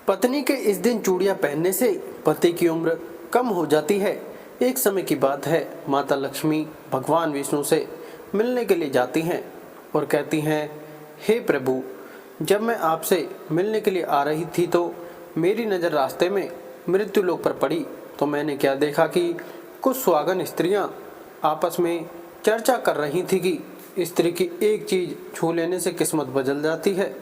पत्नी के इस दिन चूड़ियां पहनने से पति की उम्र कम हो जाती है। एक समय की बात है, माता लक्ष्मी भगवान विष्णु से मिलने के लिए जाती हैं और कहती हैं, हे प्रभु, जब मैं आपसे मिलने के लिए आ रही थी तो मेरी नज़र रास्ते में मृत्यु लोक पर पड़ी तो मैंने क्या देखा कि कुछ सुहागन स्त्रियां आपस में चर्चा कर रही थी कि स्त्री की एक चीज़ छू लेने से किस्मत बदल जाती है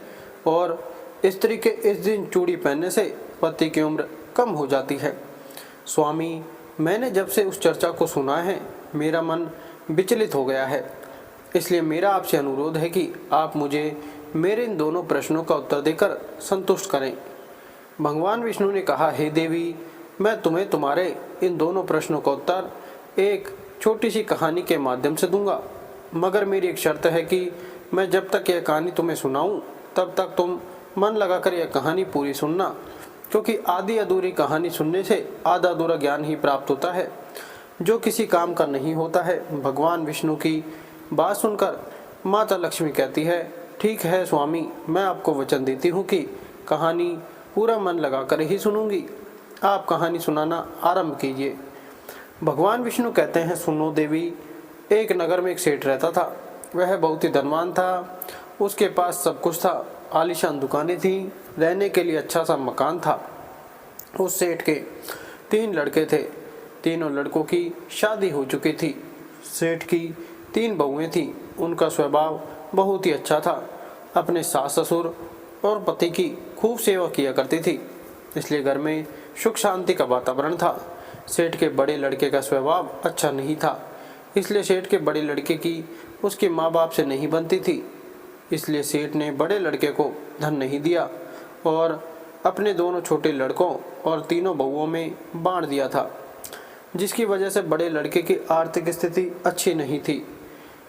और स्त्री के इस दिन चूड़ी पहनने से पति की उम्र कम हो जाती है। स्वामी, मैंने जब से उस चर्चा को सुना है मेरा मन विचलित हो गया है, इसलिए मेरा आपसे अनुरोध है कि आप मुझे मेरे इन दोनों प्रश्नों का उत्तर देकर संतुष्ट करें। भगवान विष्णु ने कहा, हे देवी, मैं तुम्हें तुम्हारे इन दोनों प्रश्नों का उत्तर एक छोटी सी कहानी के माध्यम से दूंगा, मगर मेरी एक शर्त है कि मैं जब तक यह कहानी तुम्हें सुनाऊं तब तक तुम मन लगाकर यह कहानी पूरी सुनना, क्योंकि आधी अधूरी कहानी सुनने से आधा अधूरा ज्ञान ही प्राप्त होता है जो किसी काम का नहीं होता है। भगवान विष्णु की बात सुनकर माता लक्ष्मी कहती है, ठीक है स्वामी, मैं आपको वचन देती हूँ कि कहानी पूरा मन लगाकर ही सुनूंगी। आप कहानी सुनाना आरंभ कीजिए। भगवान विष्णु कहते हैं, सुनो देवी, एक नगर में एक सेठ रहता था। वह बहुत ही धनवान था। उसके पास सब कुछ था, आलीशान दुकानें थीं, रहने के लिए अच्छा सा मकान था। उस सेठ के 3 लड़के थे। तीनों लड़कों की शादी हो चुकी थी। सेठ की 3 बहुएं थीं। उनका स्वभाव बहुत ही अच्छा था। अपने सास ससुर और पति की खूब सेवा किया करती थी, इसलिए घर में सुख शांति का वातावरण था। सेठ के बड़े लड़के का स्वभाव अच्छा नहीं था, इसलिए सेठ के बड़े लड़के की उसके माँ बाप से नहीं बनती थी। इसलिए सेठ ने बड़े लड़के को धन नहीं दिया और अपने दोनों छोटे लड़कों और तीनों बहुओं में बांट दिया था, जिसकी वजह से बड़े लड़के की आर्थिक स्थिति अच्छी नहीं थी।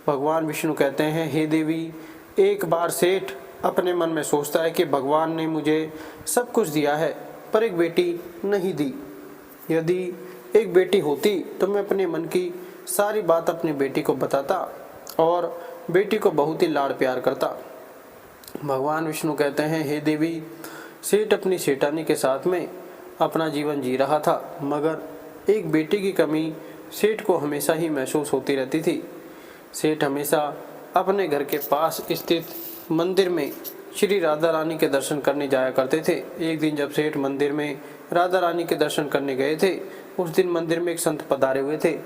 भगवान विष्णु कहते हैं, हे देवी, एक बार सेठ अपने मन में सोचता है कि भगवान ने मुझे सब कुछ दिया है पर एक बेटी नहीं दी। यदि एक बेटी होती तो मैं अपने मन की सारी बात अपनी बेटी को बताता और बेटी को बहुत ही लाड़ प्यार करता। भगवान विष्णु कहते हैं, हे देवी, सेठ अपनी सेठानी के साथ में अपना जीवन जी रहा था, मगर एक बेटी की कमी सेठ को हमेशा ही महसूस होती रहती थी। सेठ हमेशा अपने घर के पास स्थित मंदिर में श्री राधा रानी के दर्शन करने जाया करते थे। एक दिन जब सेठ मंदिर में राधा रानी के दर्शन करने गए थे, उस दिन मंदिर में एक संत पधारे हुए थे।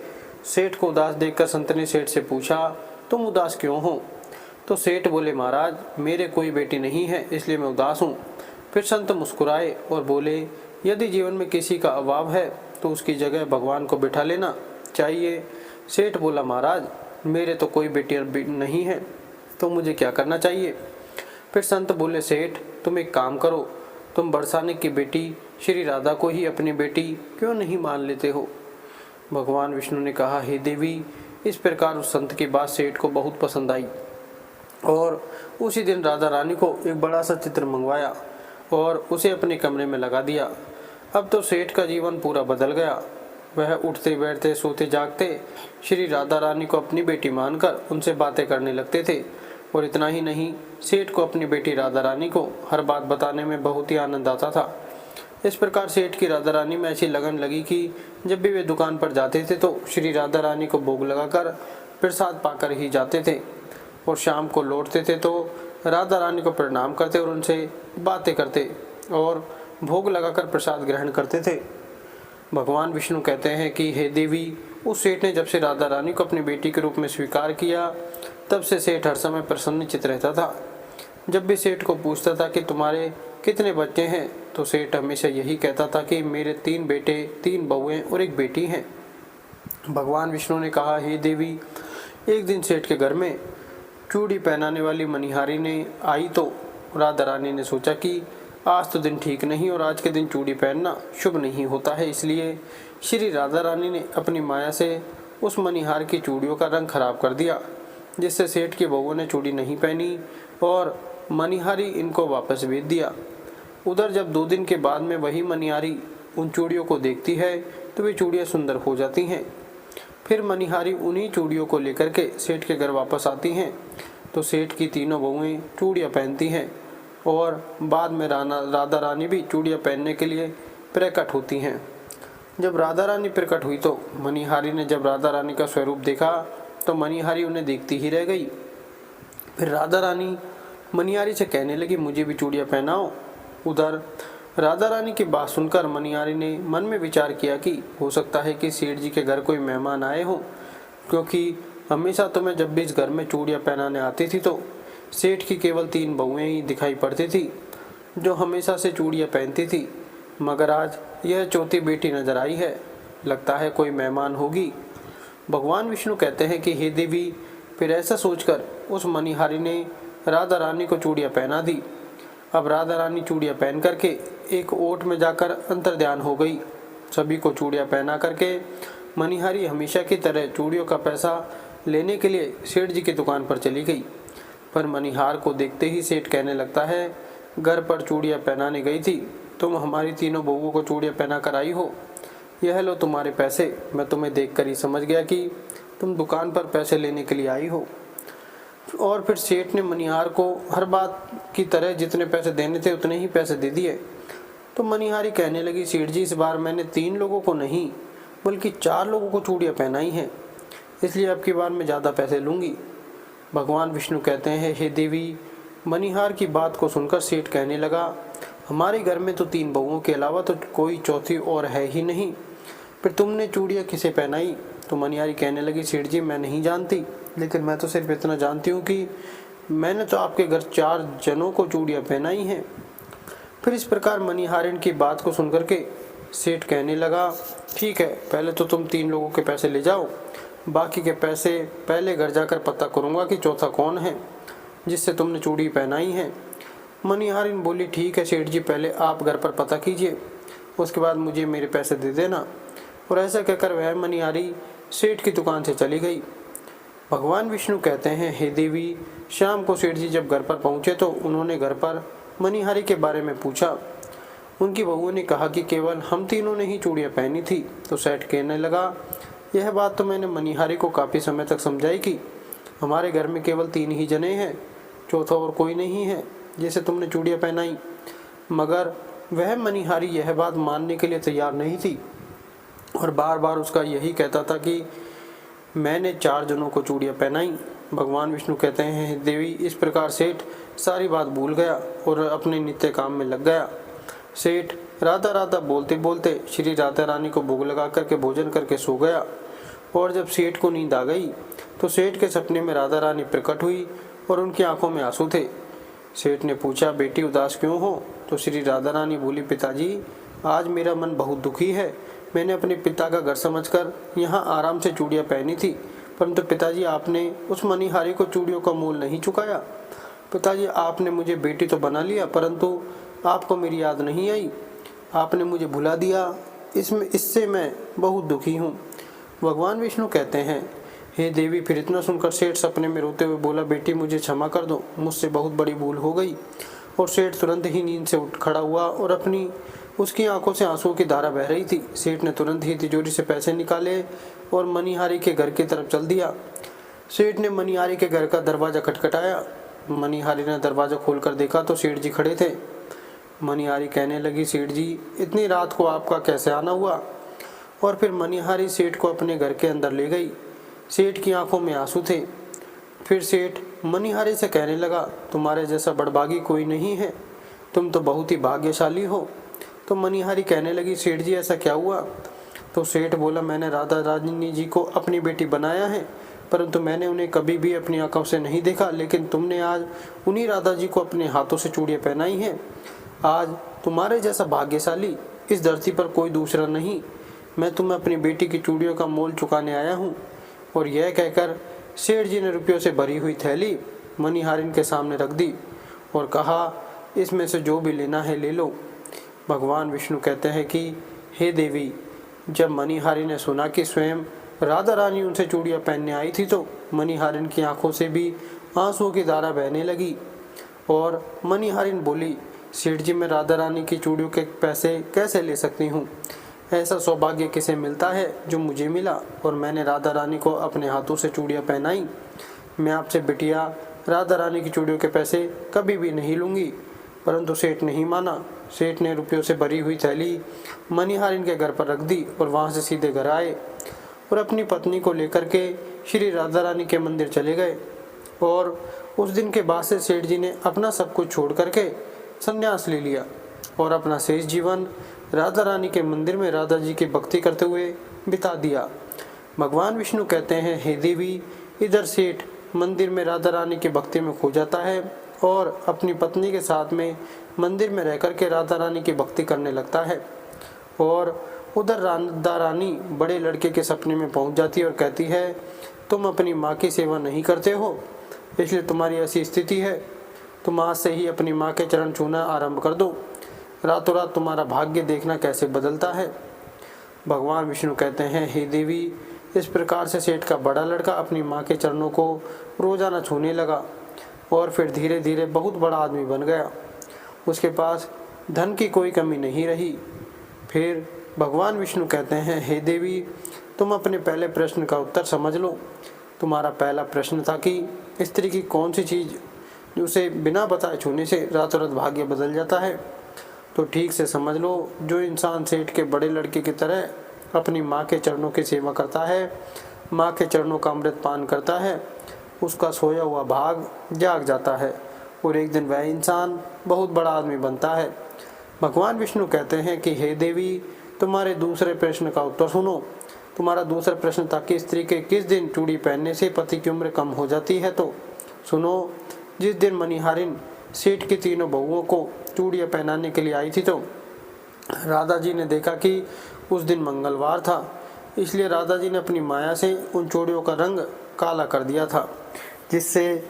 सेठ को उदास देखकर संत ने सेठ से पूछा, तुम उदास क्यों हो? तो सेठ बोले, महाराज, मेरे कोई बेटी नहीं है, इसलिए मैं उदास हूँ। फिर संत मुस्कुराए और बोले, यदि जीवन में किसी का अभाव है तो उसकी जगह भगवान को बिठा लेना चाहिए। सेठ बोला, महाराज, मेरे तो कोई बेटी नहीं है, तो मुझे क्या करना चाहिए? फिर संत बोले, सेठ, तुम एक काम करो, तुम बरसाने की बेटी श्री राधा को ही अपनी बेटी क्यों नहीं मान लेते हो? भगवान विष्णु ने कहा, हे देवी, इस प्रकार उस संत की बात सेठ को बहुत पसंद आई और उसी दिन राधा रानी को एक बड़ा सा चित्र मंगवाया और उसे अपने कमरे में लगा दिया। अब तो सेठ का जीवन पूरा बदल गया। वह उठते बैठते सोते जागते श्री राधा रानी को अपनी बेटी मानकर उनसे बातें करने लगते थे। और इतना ही नहीं, सेठ को अपनी बेटी राधा रानी को हर बात बताने में बहुत ही आनंद आता था। इस प्रकार सेठ की राधा रानी में ऐसी लगन लगी कि जब भी वे दुकान पर जाते थे तो श्री राधा रानी को भोग लगाकर प्रसाद पाकर ही जाते थे और शाम को लौटते थे तो राधा रानी को प्रणाम करते और उनसे बातें करते और भोग लगाकर प्रसाद ग्रहण करते थे। भगवान विष्णु कहते हैं कि हे देवी, उस सेठ ने जब से राधा रानी को अपनी बेटी के रूप में स्वीकार किया, तब से सेठ हर समय प्रसन्नचित्त रहता था। जब भी सेठ को पूछता था कि तुम्हारे कितने बच्चे हैं, तो सेठ हमेशा यही कहता था कि मेरे 3 बेटे, 3 बहुएं और एक बेटी हैं। भगवान विष्णु ने कहा, हे देवी, एक दिन सेठ के घर में चूड़ी पहनाने वाली मनिहारी ने आई तो राधा रानी ने सोचा कि आज तो दिन ठीक नहीं और आज के दिन चूड़ी पहनना शुभ नहीं होता है, इसलिए श्री राधा रानी ने अपनी माया से उस मनिहार की चूड़ियों का रंग खराब कर दिया, जिससे सेठ की बहुओं ने चूड़ी नहीं पहनी और मनिहारी इनको वापस भेज दिया। उधर जब 2 दिन के बाद में वही मनिहारी उन चूड़ियों को देखती है तो वे चूड़ियाँ सुंदर हो जाती हैं। फिर मनिहारी उन्हीं चूड़ियों को लेकर के सेठ के घर वापस आती हैं तो सेठ की तीनों बहुएं चूड़ियाँ पहनती हैं और बाद में राधा रानी भी चूड़ियाँ पहनने के लिए प्रकट होती हैं। जब राधा रानी प्रकट हुई तो मणिहारी ने जब राधा रानी का स्वरूप देखा तो मणिहारी उन्हें देखती ही रह गई। फिर राधा रानी मणिहारी से कहने लगी, मुझे भी चूड़ियाँ पहनाओ। उधर राधा रानी की बात सुनकर मणिहारी ने मन में विचार किया कि हो सकता है कि सेठ जी के घर कोई मेहमान आए हों, क्योंकि हमेशा तो मैं जब भी इस घर में चूड़ियाँ पहनाने आती थी तो सेठ की केवल 3 बहुएं ही दिखाई पड़ती थी जो हमेशा से चूड़ियाँ पहनती थी, मगर आज यह चौथी बेटी नजर आई है। लगता है कोई मेहमान होगी। भगवान विष्णु कहते हैं कि हे देवी। फिर ऐसा सोचकर उस मणिहारी ने राधा रानी को चूड़ियाँ पहना दी। अब राधा रानी चूड़ियाँ पहन करके एक ओट में जाकर अंतर्ध्यान हो गई। सभी को चूड़ियाँ पहना करके मणिहारी हमेशा की तरह चूड़ियों का पैसा लेने के लिए सेठ जी की दुकान पर चली गई। पर मणिहार को देखते ही सेठ कहने लगता है, घर पर चूड़ियाँ पहनाने गई थी, तुम हमारी तीनों बहुओं को चूड़ियाँ पहना कर आई हो। यह लो तुम्हारे पैसे। मैं तुम्हें देखकर ही समझ गया कि तुम दुकान पर पैसे लेने के लिए आई हो। और फिर सेठ ने मणिहार को हर बात की तरह जितने पैसे देने थे उतने ही पैसे दे दिए। तो मणिहारी कहने लगी, सेठ जी, इस बार मैंने 3 लोगों को नहीं बल्कि 4 लोगों को चूड़ियाँ पहनाई हैं, इसलिए अब की बार मैं ज़्यादा पैसे लूँगी। भगवान विष्णु कहते हैं, हे देवी। मणिहार की बात को सुनकर सेठ कहने लगा, हमारे घर में तो 3 बहुओं के अलावा तो कोई चौथी और है ही नहीं, फिर तुमने चूड़ियाँ किसे पहनाई? तो मणिहारी कहने लगी, सेठ जी, मैं नहीं जानती, लेकिन मैं तो सिर्फ इतना जानती हूँ कि मैंने तो आपके घर 4 जनों को चूड़ियाँ पहनाई हैं। फिर इस प्रकार मणिहारिन की बात को सुनकर के सेठ कहने लगा, ठीक है, पहले तो तुम 3 लोगों के पैसे ले जाओ, बाकी के पैसे पहले घर जाकर पता करूँगा कि चौथा कौन है जिससे तुमने चूड़ी पहनाई है। मणिहारिन बोली, ठीक है सेठ जी, पहले आप घर पर पता कीजिए, उसके बाद मुझे मेरे पैसे दे देना। और ऐसा कहकर वह मणिहारी सेठ की दुकान से चली गई। भगवान विष्णु कहते हैं, हे देवी। शाम को सेठ जी जब घर पर पहुंचे तो उन्होंने घर पर मणिहारी के बारे में पूछा। उनकी बहुओं ने कहा कि केवल हम तीनों ने ही चूड़ियाँ पहनी थी। तो सेठ कहने लगा, यह बात तो मैंने मणिहारी को काफ़ी समय तक समझाई कि हमारे घर में केवल 3 ही जने हैं, चौथा और कोई नहीं है जिसे तुमने चूड़ियाँ पहनाई। मगर वह मणिहारी यह बात मानने के लिए तैयार नहीं थी और बार बार उसका यही कहता था कि मैंने 4 जनों को चूड़ियाँ पहनाई। भगवान विष्णु कहते हैं, देवी। इस प्रकार सेठ सारी बात भूल गया और अपने नित्य काम में लग गया। सेठ राधा राधा बोलते बोलते श्री राधा रानी को भोग लगा करके भोजन करके सो गया। और जब सेठ को नींद आ गई तो सेठ के सपने में राधा रानी प्रकट हुई और उनकी आंखों में आंसू थे। सेठ ने पूछा, बेटी उदास क्यों हो? तो श्री राधा रानी बोली, पिताजी, आज मेरा मन बहुत दुखी है। मैंने अपने पिता का घर समझकर यहाँ आराम से चूड़ियाँ पहनी थी, परंतु पिताजी आपने उस मणिहारी को चूड़ियों का मोल नहीं चुकाया। पिताजी, आपने मुझे बेटी तो बना लिया, परंतु आपको मेरी याद नहीं आई, आपने मुझे भुला दिया। इससे मैं बहुत दुखी हूँ। भगवान विष्णु कहते हैं, हे देवी। फिर इतना सुनकर सेठ सपने में रोते हुए बोला, बेटी मुझे क्षमा कर दो, मुझसे बहुत बड़ी भूल हो गई। और सेठ तुरंत ही नींद से उठ खड़ा हुआ और उसकी आंखों से आंसुओं की धारा बह रही थी। सेठ ने तुरंत ही तिजोरी से पैसे निकाले और मणिहारी के घर की तरफ चल दिया। सेठ ने मणिहारी के घर का दरवाज़ा खटखटाया। मणिहारी ने दरवाज़ा खोलकर देखा तो सेठ जी खड़े थे। मणिहारी कहने लगी, सेठ जी, इतनी रात को आपका कैसे आना हुआ? और फिर मणिहारी सेठ को अपने घर के अंदर ले गई। सेठ की आंखों में आंसू थे। फिर सेठ मणिहारी से कहने लगा, तुम्हारे जैसा बड़भागी कोई नहीं है, तुम तो बहुत ही भाग्यशाली हो। तो मणिहारी कहने लगी, सेठ जी ऐसा क्या हुआ? तो सेठ बोला, मैंने राधा रानी जी को अपनी बेटी बनाया है, परंतु मैंने उन्हें कभी भी अपनी आंखों से नहीं देखा, लेकिन तुमने आज उन्हीं राधा जी को अपने हाथों से चूड़ियाँ पहनाई हैं। आज तुम्हारे जैसा भाग्यशाली इस धरती पर कोई दूसरा नहीं। मैं तुम्हें अपनी बेटी की चूड़ियों का मोल चुकाने आया हूँ। और यह कहकर सेठ जी ने रुपयों से भरी हुई थैली मणिहारिन के सामने रख दी और कहा, इसमें से जो भी लेना है ले लो। भगवान विष्णु कहते हैं कि हे देवी, जब मणिहारी ने सुना कि स्वयं राधा रानी उनसे चूड़ियाँ पहनने आई थी तो मणिहारिन की आंखों से भी आंसुओं की धारा बहने लगी। और मणिहारिन बोली, सेठ जी, मैं राधा रानी की चूड़ियों के पैसे कैसे ले सकती हूँ? ऐसा सौभाग्य किसे मिलता है जो मुझे मिला, और मैंने राधा रानी को अपने हाथों से चूड़ियाँ पहनाई। मैं आपसे बिटिया राधा रानी की चूड़ियों के पैसे कभी भी नहीं लूँगी। परंतु सेठ नहीं माना। सेठ ने रुपयों से भरी हुई थैली मणिहारिन के घर पर रख दी और वहां से सीधे घर आए और अपनी पत्नी को लेकर के श्री राधा रानी के मंदिर चले गए। और उस दिन के बाद से सेठ जी ने अपना सब कुछ छोड़ करके संन्यास ले लिया और अपना शेष जीवन राधा रानी के मंदिर में राधा जी की भक्ति करते हुए बिता दिया। भगवान विष्णु कहते हैं, हे देवी, इधर सेठ मंदिर में राधा रानी की भक्ति में खो जाता है और अपनी पत्नी के साथ में मंदिर में रहकर के राधा रानी की भक्ति करने लगता है। और उधर राधा रानी बड़े लड़के के सपने में पहुंच जाती है और कहती है, तुम अपनी माँ की सेवा नहीं करते हो, इसलिए तुम्हारी ऐसी स्थिति है। तुम आज से ही अपनी माँ के चरण छूना आरंभ कर दो, रातों रात तुम्हारा भाग्य देखना कैसे बदलता है। भगवान विष्णु कहते हैं, हे देवी, इस प्रकार से सेठ का बड़ा लड़का अपनी माँ के चरणों को रोजाना छूने लगा और फिर धीरे धीरे बहुत बड़ा आदमी बन गया। उसके पास धन की कोई कमी नहीं रही। फिर भगवान विष्णु कहते हैं, हे देवी, तुम अपने पहले प्रश्न का उत्तर समझ लो। तुम्हारा पहला प्रश्न था कि स्त्री की कौन सी चीज़ उसे बिना बताए छूने से रातों रात भाग्य बदल जाता है। तो ठीक से समझ लो, जो इंसान सेठ के बड़े लड़के की तरह अपनी माँ के चरणों की सेवा करता है, माँ के चरणों का अमृत पान करता है, उसका सोया हुआ भाग जाग जाता है और एक दिन वह इंसान बहुत बड़ा आदमी बनता है। भगवान विष्णु कहते हैं कि हे देवी, तुम्हारे दूसरे प्रश्न का उत्तर सुनो। तुम्हारा दूसरा प्रश्न था कि स्त्री के किस दिन चूड़ी पहनने से पति की उम्र कम हो जाती है। तो सुनो, जिस दिन मणिहारिन सेठ की तीनों बहुओं को चूड़ियाँ पहनाने के लिए आई थी, तो राधा जी ने देखा कि उस दिन मंगलवार था, इसलिए राधा जी ने अपनी माया से उन चूड़ियों का रंग काला कर दिया था, जिससे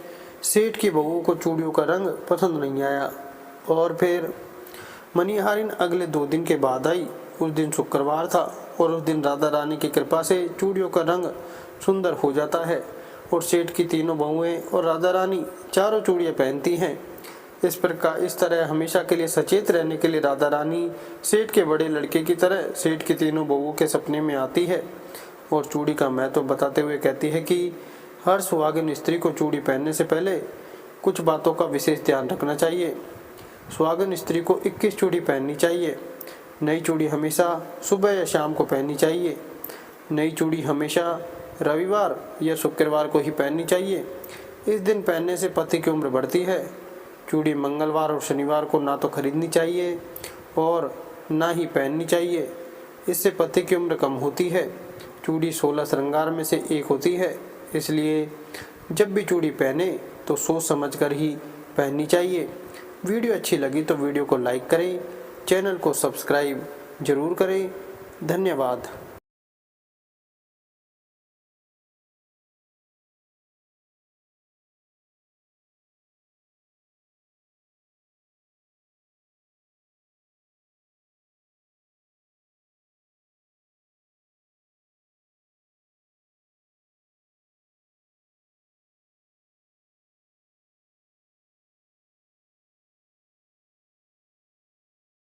सेठ की बहुओं को चूड़ियों का रंग पसंद नहीं आया। और फिर मणिहारिन अगले 2 दिन के बाद आई। उस दिन शुक्रवार था और उस दिन राधा रानी की कृपा से चूड़ियों का रंग सुंदर हो जाता है और सेठ की तीनों बहुएं और राधा रानी चारों चूड़ियाँ पहनती हैं। इस तरह हमेशा के लिए सचेत रहने के लिए राधा रानी सेठ के बड़े लड़के की तरह सेठ की तीनों बहुओं के सपने में आती है और चूड़ी का महत्व बताते हुए कहती है कि हर सुहागिन स्त्री को चूड़ी पहनने से पहले कुछ बातों का विशेष ध्यान रखना चाहिए। सुहागिन स्त्री को 21 चूड़ी पहननी चाहिए। नई चूड़ी हमेशा सुबह या शाम को पहननी चाहिए। नई चूड़ी हमेशा रविवार या शुक्रवार को ही पहननी चाहिए। इस दिन पहनने से पति की उम्र बढ़ती है। चूड़ी मंगलवार और शनिवार को ना तो खरीदनी चाहिए और ना ही पहननी चाहिए, इससे पति की उम्र कम होती है। चूड़ी 16 श्रृंगार में से एक होती है, इसलिए जब भी चूड़ी पहने तो सोच समझ कर ही पहननी चाहिए। वीडियो अच्छी लगी तो वीडियो को लाइक करें, चैनल को सब्सक्राइब जरूर करें। धन्यवाद।